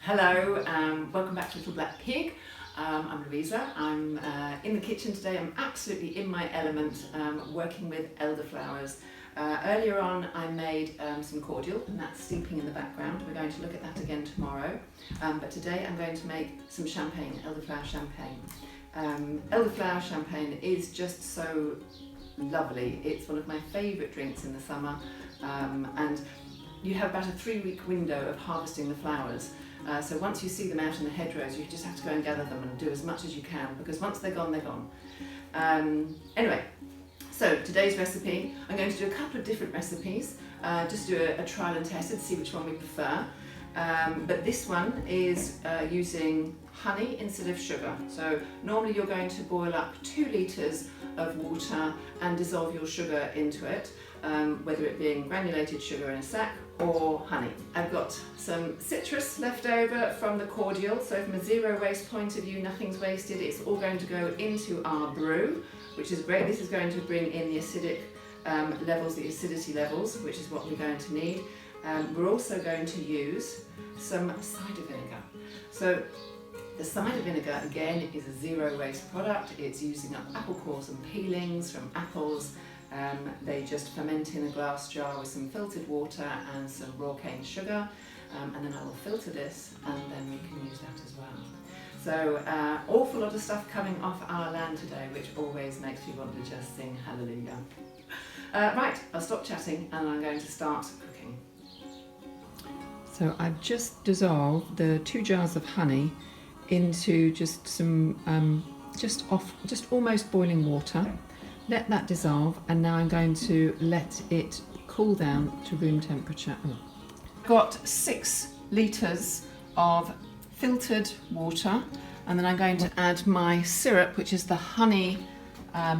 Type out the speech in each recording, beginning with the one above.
Hello, welcome back to Little Black Pig. I'm Louisa. I'm in the kitchen today. I'm absolutely in my element, working with elderflowers. Earlier on I made some cordial, and that's steeping in the background. We're going to look at that again tomorrow. But today I'm going to make some champagne, elderflower champagne. Elderflower champagne is just so lovely. It's one of my favourite drinks in the summer, and you have about a 3-week window of harvesting the flowers. So once you see them out in the hedgerows, you just have to go and gather them and do as much as you can, because once they're gone, they're gone. Anyway, so today's recipe, I'm going to do a couple of different recipes, just do a trial and test and see which one we prefer. But this one is using honey instead of sugar. So normally you're going to boil up 2 litres of water and dissolve your sugar into it, whether it being granulated sugar in a sack or honey. I've got some citrus left over from the cordial, so from a zero waste point of view, nothing's wasted. It's all going to go into our brew, which is great. This is going to bring in the acidic levels, the acidity levels, which is what we're going to need. We're also going to use some cider vinegar. So the cider vinegar, again, is a zero waste product. It's using up apple cores and peelings from apples. They just ferment in a glass jar with some filtered water and some raw cane sugar, and then I will filter this and then we can use that as well. So awful lot of stuff coming off our land today, which always makes you want to just sing hallelujah. Right, I'll stop chatting and I'm going to start cooking. So I've just dissolved the 2 jars of honey into just some just almost boiling water. Let that dissolve, and now I'm going to let it cool down to room temperature. Got 6 litres of filtered water, and then I'm going to add my syrup, which is the honey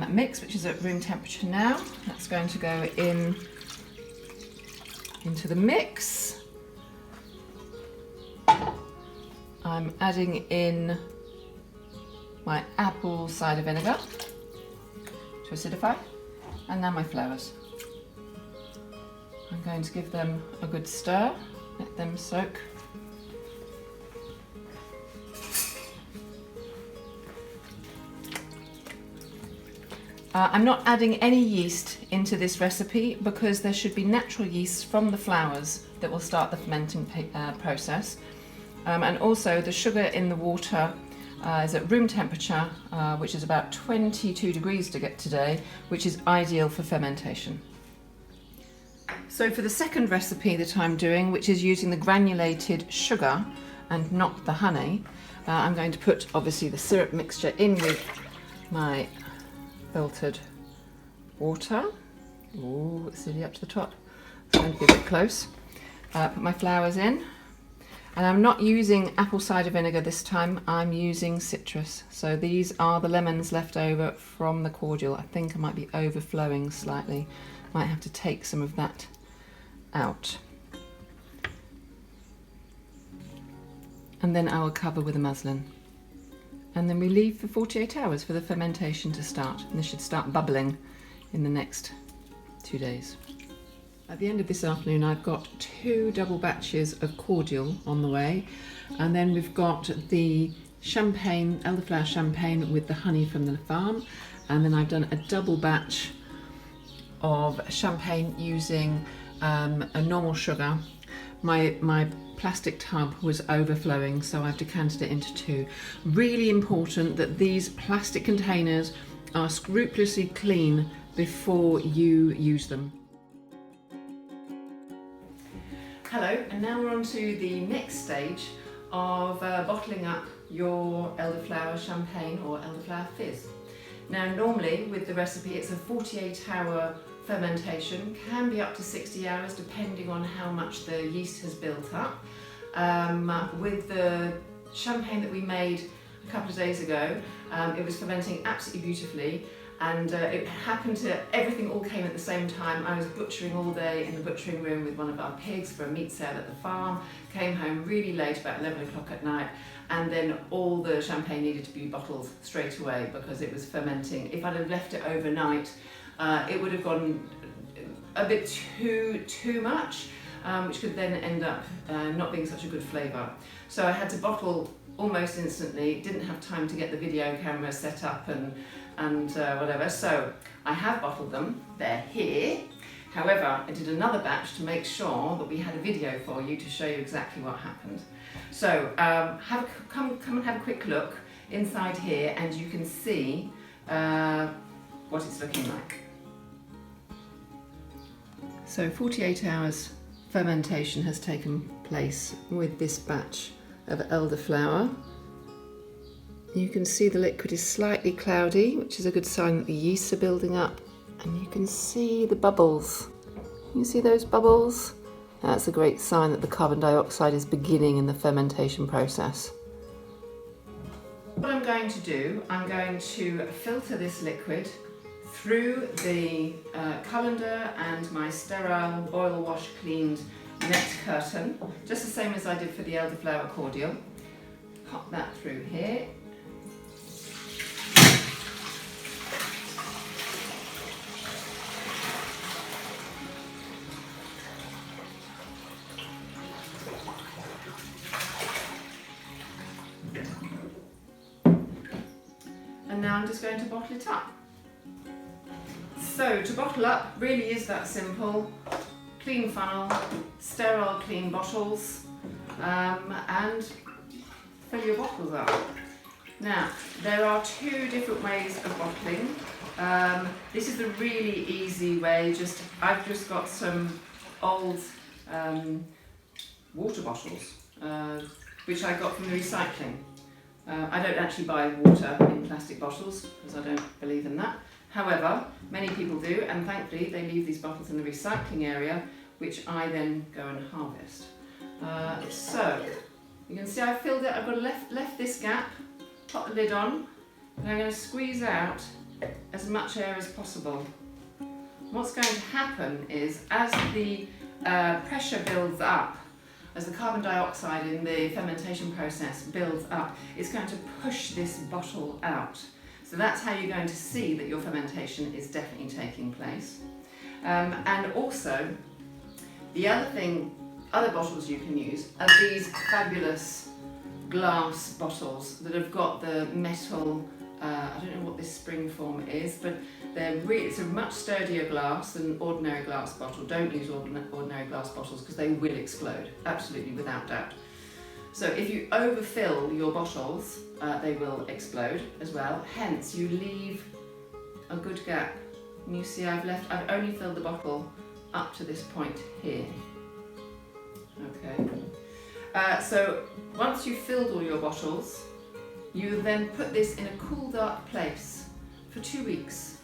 mix, which is at room temperature now. That's going to go into the mix. I'm adding in my apple cider vinegar to acidify, and now my flowers. I'm going to give them a good stir, let them soak. I'm not adding any yeast into this recipe because there should be natural yeast from the flowers that will start the fermenting process. And also the sugar in the water is at room temperature, which is about 22 degrees to get today, which is ideal for fermentation. So for the second recipe that I'm doing, which is using the granulated sugar and not the honey, I'm going to put obviously the syrup mixture in with my filtered water. Ooh, it's nearly up to the top. It's going to be a bit close. Put my flowers in. And I'm not using apple cider vinegar this time, I'm using citrus. So these are the lemons left over from the cordial. I think I might be overflowing slightly. Might have to take some of that out. And then I will cover with a muslin. And then we leave for 48 hours for the fermentation to start. And this should start bubbling in the next 2 days. At the end of this afternoon, I've got 2 double batches of cordial on the way, and then we've got the champagne, elderflower champagne with the honey from the farm, and then I've done a double batch of champagne using a normal sugar. My plastic tub was overflowing, so I've decanted it into 2. Really important that these plastic containers are scrupulously clean before you use them. Hello, and now we're on to the next stage of bottling up your elderflower champagne or elderflower fizz. Now normally with the recipe it's a 48-hour fermentation, can be up to 60 hours depending on how much the yeast has built up. With the champagne that we made a couple of days ago, it was fermenting absolutely beautifully. And it happened to, everything all came at the same time. I was butchering all day in the butchering room with one of our pigs for a meat sale at the farm, came home really late, about 11 o'clock at night, and then all the champagne needed to be bottled straight away because it was fermenting. If I'd have left it overnight, it would have gone a bit too much. which could then end up not being such a good flavour. So I had to bottle almost instantly, didn't have time to get the video camera set up and whatever, so I have bottled them, they're here. However, I did another batch to make sure that we had a video for you to show you exactly what happened. So come and have a quick look inside here and you can see what it's looking like. So 48 hours fermentation has taken place with this batch of elderflower. You can see the liquid is slightly cloudy, which is a good sign that the yeasts are building up. And you can see the bubbles. You see those bubbles? That's a great sign that the carbon dioxide is beginning in the fermentation process. What I'm going to do, I'm going to filter this liquid through the colander and my sterile boil wash cleaned net curtain, just the same as I did for the elderflower cordial. Pop that through here. And now I'm just going to bottle it up. So to bottle up really is that simple. Clean funnel, sterile clean bottles, and fill your bottles up. Now, there are two different ways of bottling. This is the really easy way. I've just got some old water bottles, which I got from the recycling. I don't actually buy water in plastic bottles because I don't believe in that. However, many people do, and thankfully they leave these bottles in the recycling area, which I then go and harvest. So, you can see I've filled it, I've got left this gap, pop the lid on, and I'm going to squeeze out as much air as possible. What's going to happen is, as the pressure builds up, as the carbon dioxide in the fermentation process builds up, it's going to push this bottle out. So that's how you're going to see that your fermentation is definitely taking place. And also, the other bottles you can use are these fabulous glass bottles that have got the metal, I don't know what this spring form is, but it's a much sturdier glass than ordinary glass bottle. Don't use ordinary glass bottles because they will explode, absolutely, without doubt. So if you overfill your bottles, they will explode as well. Hence, you leave a good gap. And you see I've only filled the bottle up to this point here. Okay. So once you've filled all your bottles, you then put this in a cool, dark place for 2 weeks.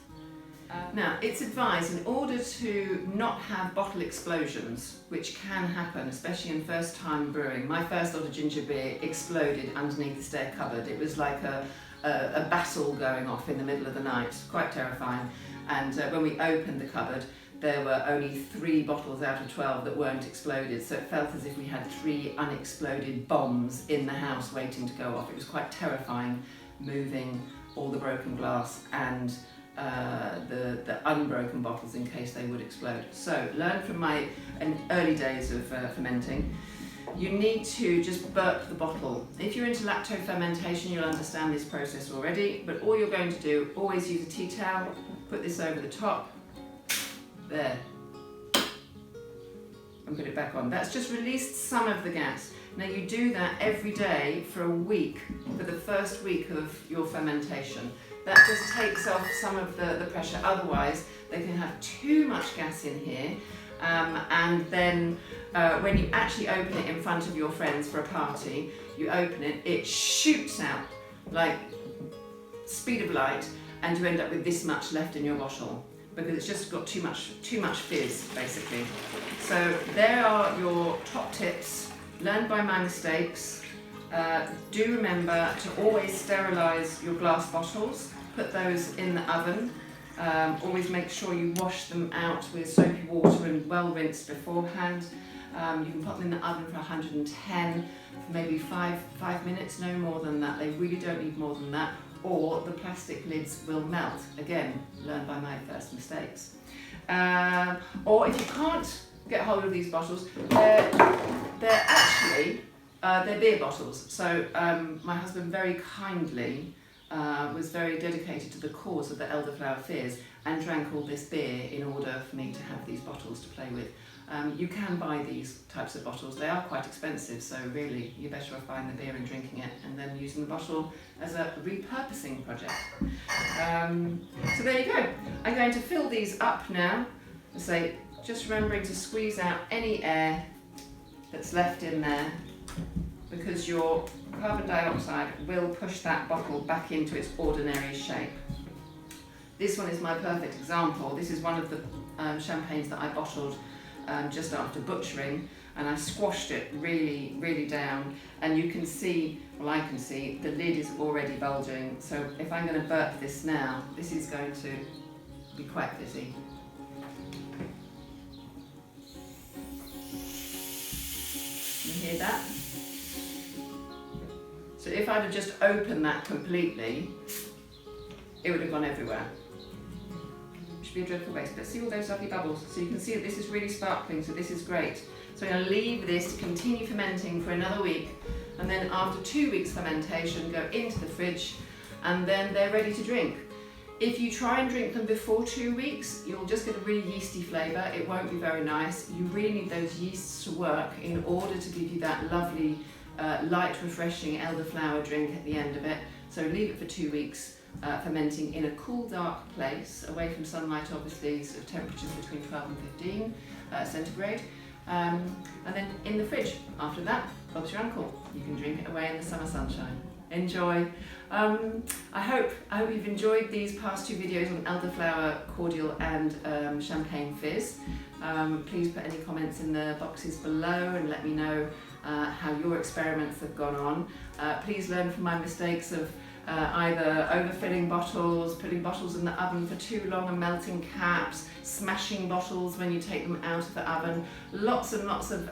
Now, it's advised, in order to not have bottle explosions, which can happen, especially in first time brewing. My first lot of ginger beer exploded underneath the stair cupboard. It was like a battle going off in the middle of the night, quite terrifying. And when we opened the cupboard, there were only 3 bottles out of 12 that weren't exploded, so it felt as if we had 3 unexploded bombs in the house waiting to go off. It was quite terrifying, moving all the broken glass and the unbroken bottles in case they would explode. So learn from my early days of fermenting. You need to just burp the bottle. If you're into lacto fermentation, you'll understand this process already, but all you're going to do, always use a tea towel, put this over the top, there, and put it back on. That's just released some of the gas. Now you do that every day for a week, for the first week of your fermentation. That just takes off some of the pressure. Otherwise, they can have too much gas in here, and then when you actually open it in front of your friends for a party, you open it, it shoots out like speed of light, and you end up with this much left in your bottle, because it's just got too much fizz, basically. So there are your top tips, learned by my mistakes. Do remember to always sterilise your glass bottles, put those in the oven. Always make sure you wash them out with soapy water and well rinsed beforehand. You can put them in the oven for 110, for maybe 5 minutes, no more than that. They really don't need more than that, or the plastic lids will melt. Again, learned by my first mistakes. Or if you can't get hold of these bottles. They're actually they're beer bottles. So my husband very kindly was very dedicated to the cause of the Elderflower Fizz and drank all this beer in order for me to have these bottles to play with. You can buy these types of bottles. They are quite expensive, so really you're better off buying the beer and drinking it and then using the bottle as a repurposing project. So there you go. I'm going to fill these up now. So just remembering to squeeze out any air that's left in there, because your carbon dioxide will push that bottle back into its ordinary shape. This one is my perfect example. This is one of the champagnes that I bottled just after butchering, and I squashed it really down, and you can see, well I can see, the lid is already bulging. So if I'm going to burp this now, this is going to be quite fizzy. You hear that? So if I'd have just opened that completely, it would have gone everywhere. Which would be a dreadful waste. But see all those lovely bubbles? So you can see that this is really sparkling, so this is great. So I'm going to leave this to continue fermenting for another week, and then after 2 weeks fermentation, go into the fridge, and then they're ready to drink. If you try and drink them before 2 weeks, you'll just get a really yeasty flavour. It won't be very nice. You really need those yeasts to work in order to give you that lovely, light, refreshing elderflower drink at the end of it. So leave it for 2 weeks, fermenting in a cool, dark place, away from sunlight, obviously, sort of temperatures between 12 and 15 centigrade. And then in the fridge. After that, Bob's your uncle. You can drink it away in the summer sunshine. Enjoy. I hope you've enjoyed these past 2 videos on elderflower cordial and champagne fizz. Please put any comments in the boxes below and let me know how your experiments have gone on. Please learn from my mistakes of either overfilling bottles, putting bottles in the oven for too long and melting caps, smashing bottles when you take them out of the oven. Lots and lots of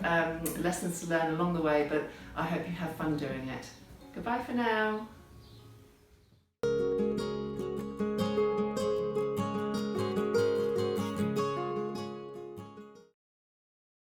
lessons to learn along the way, but I hope you have fun doing it. Goodbye for now.